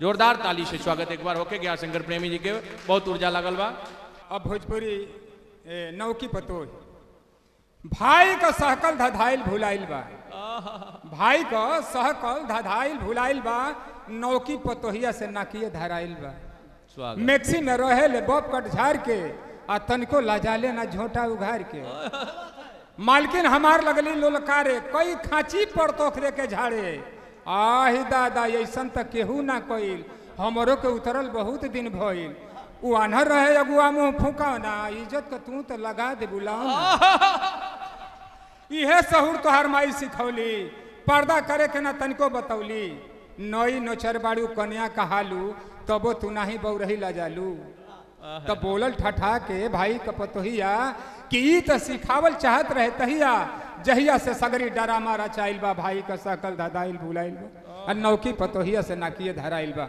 जोरदार ताली से स्वागत एक बार होके गया शंकर प्रेमी जी के, बहुत ऊर्जा लगल बा। अब भोजपुरी नौकी पतो भाई का सहकल धधाइल भुलाइल बा, भाई का सहकल धधाइल भुलाइल बा, नौकी पतोहिया से नाकिए धराइल बा। मैक्सी में रहे ले बॉब कट झाड़ के आ तनिको लाजाले ना झोटा उघार के। मालकिन हमार लगली लोलकारे कई खांची पर तोखरे के झाड़े। आही दादा ऐसन तक केहू ना कइल, हमरो के उतरल बहुत दिन भइल। उ आन्हर रहे अगुआ मुँह फूका ना, इज्जत का तू तो लगा दे बुलाओ इहे सहूर तोहार माई सिखौली, पर्दा करे के ना तनिको बतौली। नई नोचर बाड़ू कन्या कहालू तबो तू नाही बौरही लजालू। तब बोलल ठठा के भाई कपतोहिया कि ई तो सिखावल चाहत रहे तहिया, जहिया से सगरी डरामा रचाइल बा, भाई का सकल धदाइल भुलाइल बा, और नौकी पतोहिया से नाकिए धराइल बा।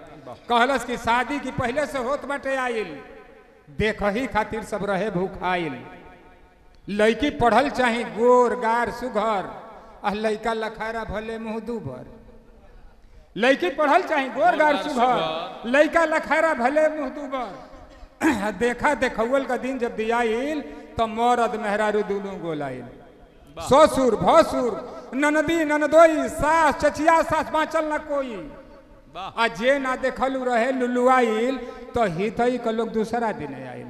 कहलस कि शादी की पहले से होत बटे आइल, देखही खातिर सब रहे भूखाइल। लड़की पढ़ल चाही गोर गार सुघर, आ लड़का लखारा भले मुँह दूबर। लड़की पढ़ल चाही गोर गार सुघर, लड़का लखारा भले मुँह दूबर। देखा देखौल का दिन जब दियाइल तो मरद मेहरारू दुनू गोलाइल। ससुर भसुर ननदी ननदोई सास चचिया सास बाँचल न कोई। आ जे ना देखलू रहे लुलुआइल तो हितई का लोग दूसरा दिन आइल।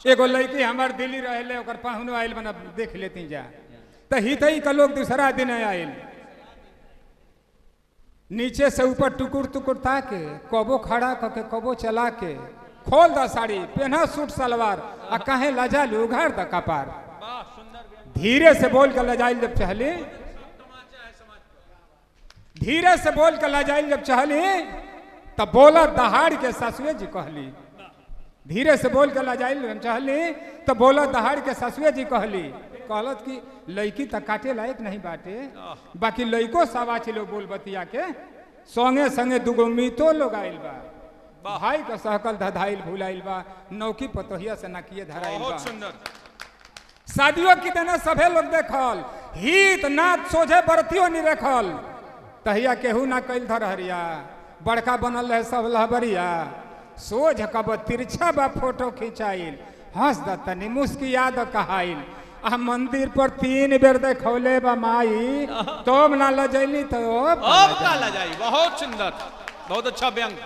एगो लड़की हमार दिल्ली रहे ओकर पाहुन आइल, बना देख लेती जा, तो हितई का लोग दूसरा दिन आइल। नीचे से ऊपर टुकुर टुकुर ताके, कबो खड़ा करके कबो चला के, खोल द साड़ी पहना सूट सलवार, आ कहे लजा लू उघाड़ द कपार। धीरे से बोल कर लजाइल जब चहली, धीरे से बोल कर लजाइल जब चहली, तब बोला दहाड़ के ससुए जी कहली। धीरे से बोल कर लजाइल जब चहली तो बोला दहाड़ के ससुए जी कहली। कहलत कि लड़की तक काटे लायक नहीं बाटे, बाकी लड़को सवाच लोग बोल बतिया के, संगे संगे दुगो मीतो लोग आइल बा। भाई का सहकल धधाइल भुलाइल बा, नौकी पतोहिया से नाकिए धराइल बा। शादियों की देना सभे लोग देखल, हित नाथ सोझे बरतियों नहीं रखल। तहिया केहू ना कैल धरहरिया, बड़का बनल रहे सब लहबरिया। सोझ कब तिरछा बा फोटो खिंचाइल, हंस द तनी मुस्किया द कहाइल। आ मंदिर पर 3 बेर देखौले बा माई, तोम ना लजैली तो अब का लजाई। बहुत सुंदर, बहुत अच्छा व्यंग,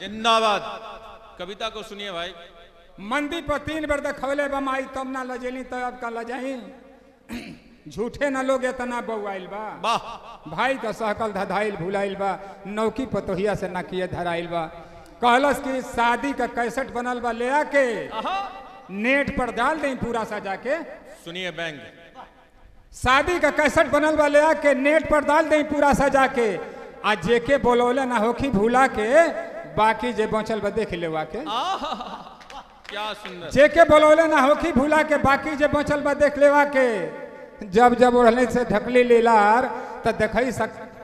जिंदाबाद। कविता को सुनिए भाई। मंदिर पर 3 बेर देखौले बा माई, तब ना लजैली तो अब का लजाई। झूठे ना लोग इतना बउआइल बा, भाई का सहकल धधाइल भुलाइल बा, नौकी पतोहिया से नाकिए धराइल बा। कहलस कि शादी का कैसेट बनल बा, ले आके नेट पर डाल दें पूरा सजा के। सुनिए बैंग। शादी का कैसेट बनल बा, ले आके नेट पर डाल दें पूरा सजा के। आ जेके बोलौले ना होखी भूला के, बाकी जे बचल बा देख लेवा के। क्या सुंदर। जेके बोलौले ना होखी भूला के, बाकी जे बचल बा देख लेवा के। जब जब ओढ़ले से ढकली लीलार, तो देखई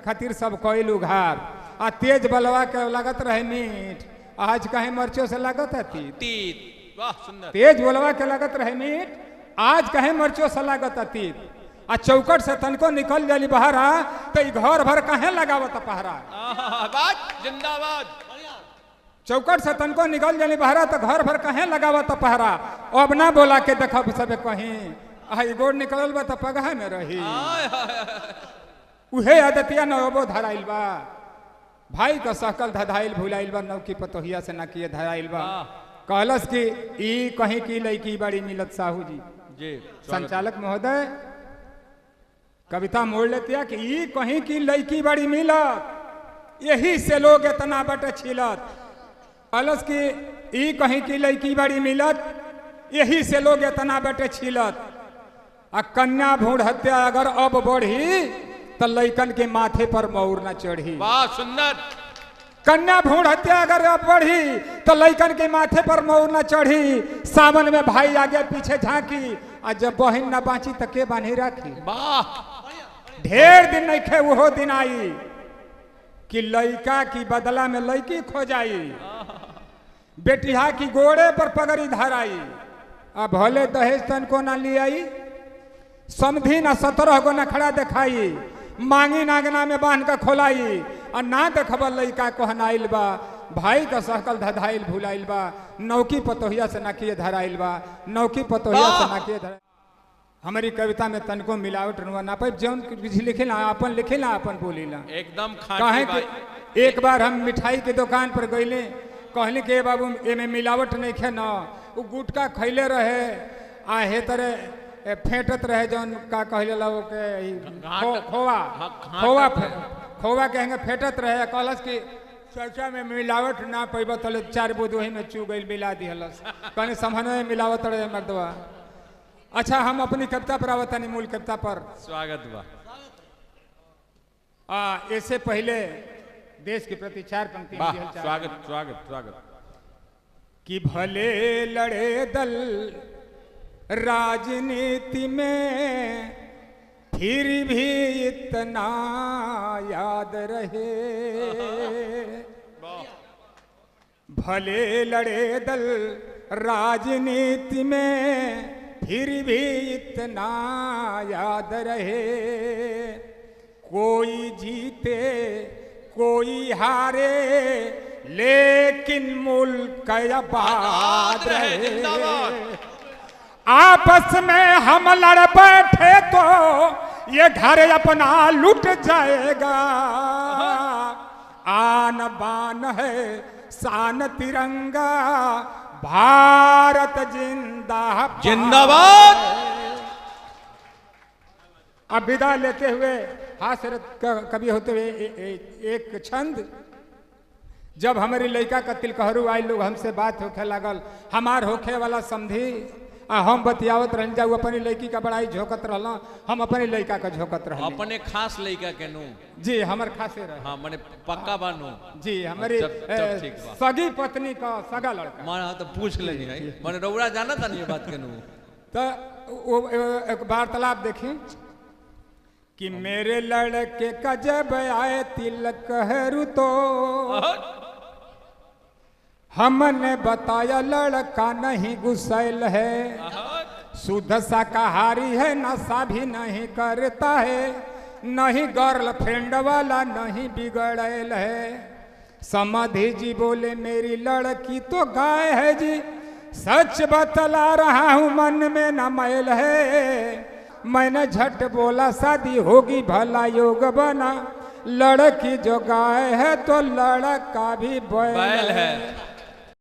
खातिर सब कोइल उघार। आ तेज बलवा के लागत रहे मीठ, आज कहे मर्चो से लागत है तीत। वाह सुंदर। तेज बोलवा के लागत रहे मीठ, आज कहे मर्चो से लागत तीत। आ चौकट से तनको निकल जाली बहरा, तो घर भर कहे लगावत पहरा। जिंदाबाद। चौकट से तनको निकल जाली बहरा, तो घर भर कहे लगावत पहरा। अब ना बोला के देखब सब कहीं, आई गोड़ निकलल बा तो पगहा में रही। उहे आदतिया न अबो धराइल बा, भाई का सहकल धधाइल भुलाइल बा, नौकी पतोहिया से नाकिए धराइल बा। कहलस कि ई कहीं की लड़की बड़ी मिलत साहू जी। संचालक महोदय कविता मोड़ लेती है कि ई कहीं की लड़की बड़ी मिलत, यही से लोग इतना बट छिलत। कहलस कि ई कहीं की लड़की बड़ी मिलत, यही से लोग इतना बट छिलत। आ कन्या भ्रूण हत्या अगर अब बढ़ी, तो लइकन के माथे पर मौर न चढ़ी। वाह सुंदर। कन्या भ्रूण हत्या अगर अब बढ़ी, तो लइकन के माथे पर मौर न चढ़ी। सावन में भाई आगे पीछे झांकी, आ जब बहन न बाँची तो के बांधी राखी। ढेर दिन नहीं खे वो दिन आई कि लइका की बदला में लइकी खो जाई, बेटिया की गोड़े पर पगड़ी धराई। अब भले दहेज तन को ना ले आई, समधी ना 17 गो नखड़ा दिखाई, मांगी नागना में बांध कर खोलाई। और ना देखबा लइका कहनाइल बा भाई का सहकल धधाइल भुलाइल बा नौकी पतोहिया से नाकिए धराइल बा नौकी पतोहिया से नाकिए धरा हमारी कविता में तनको मिलावट रुआ ना पाई जौन लिखे ना अपन बोली ना एकदम कहे कि एक बार हम मिठाई के दुकान पर गईले कहले के बाबू एमे मिलावट नहीं खे न वो गुटका खैले रहे आ हे तरह फेंटत रहे जौन का कहले ला के खोवा खोवा खोवा कहेंगे फेंटत रहे कहलस कि चर्चा में मिलावट ना पैबा तले 4 बूंद वही में चू गई मिला दिहलस कहने समझ में मिलावट रहे मर्दवा। अच्छा हम अपनी कविता पर आवतानी मूल कविता पर स्वागत बा। इससे पहले देश के प्रति 4 पंक्ति स्वागत स्वागत स्वागत। कि भले लड़े दल राजनीति में फिर भी इतना याद रहे भले लड़े दल राजनीति में फिर भी इतना याद रहे कोई जीते कोई हारे लेकिन मुल्क आबाद रहे आपस में हम लड़ बैठे तो ये घर अपना लुट जाएगा आन बान है शान तिरंगा भारत जिंदाबाद जिंदाबाद। अब विदा लेते हुए हास्य कवि होते हुए एक छंद जब हमारी लड़का का तिलकहरू आई लोग हमसे बात होखे लागल हमार होखे वाला समझी हम बतियावत रह जाऊ अपनी लड़की का बड़ाई झोंकत रहल हम अपनी लड़का का झोंकत रह अपने खास लड़का के नु जी हमर खासे रहे हाँ मने पक्का बानू जी हमारी सगी पत्नी का सगा लड़का माना तो पूछ लेनी है मने रौरा जाना था नहीं ये बात के नु तो एक वार्तालाप देखी कि मेरे लड़के का जब आए तिलक हरू तो हमने बताया लड़का नहीं गुस्सैल है शुद्ध शाकाहारी है नशा भी नहीं करता है नहीं गर्लफ्रेंड वाला नहीं बिगड़ैल है समाधि जी बोले मेरी लड़की तो गाय है जी सच बतला रहा हूँ मन में न मैल है मैंने झट बोला शादी होगी भला योग बना लड़की जो गाय है तो लड़का भी बैल है।